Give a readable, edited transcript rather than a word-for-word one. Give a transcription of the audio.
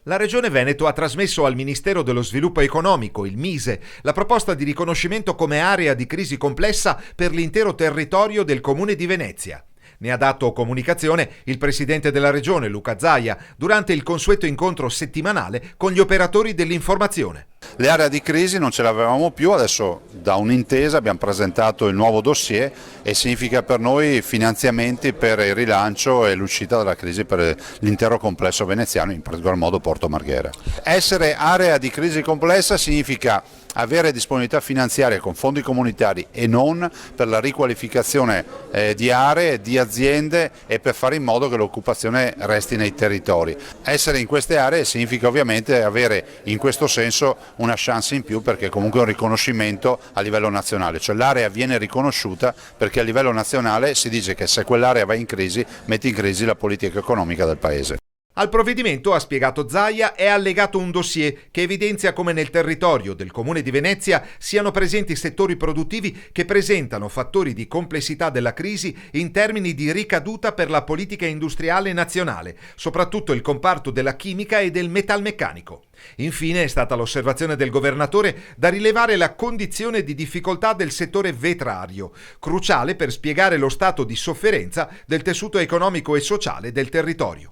La Regione Veneto ha trasmesso al Ministero dello Sviluppo Economico, il MISE, la proposta di riconoscimento come area di crisi complessa per l'intero territorio del Comune di Venezia. Ne ha dato comunicazione il presidente della Regione, Luca Zaia, durante il consueto incontro settimanale con gli operatori dell'informazione. L'area di crisi non ce l'avevamo più, adesso da un'intesa abbiamo presentato il nuovo dossier e significa per noi finanziamenti per il rilancio e l'uscita dalla crisi per l'intero complesso veneziano, in particolar modo Porto Marghera. Essere area di crisi complessa significa avere disponibilità finanziaria con fondi comunitari e non per la riqualificazione di aree, di aziende e per fare in modo che l'occupazione resti nei territori. Essere in queste aree significa ovviamente avere in questo senso una chance in più, perché comunque è un riconoscimento a livello nazionale, cioè l'area viene riconosciuta perché a livello nazionale si dice che se quell'area va in crisi mette in crisi la politica economica del paese. Al provvedimento, ha spiegato Zaia, è allegato un dossier che evidenzia come nel territorio del Comune di Venezia siano presenti settori produttivi che presentano fattori di complessità della crisi in termini di ricaduta per la politica industriale nazionale, soprattutto il comparto della chimica e del metalmeccanico. Infine è stata l'osservazione del governatore da rilevare la condizione di difficoltà del settore vetrario, cruciale per spiegare lo stato di sofferenza del tessuto economico e sociale del territorio.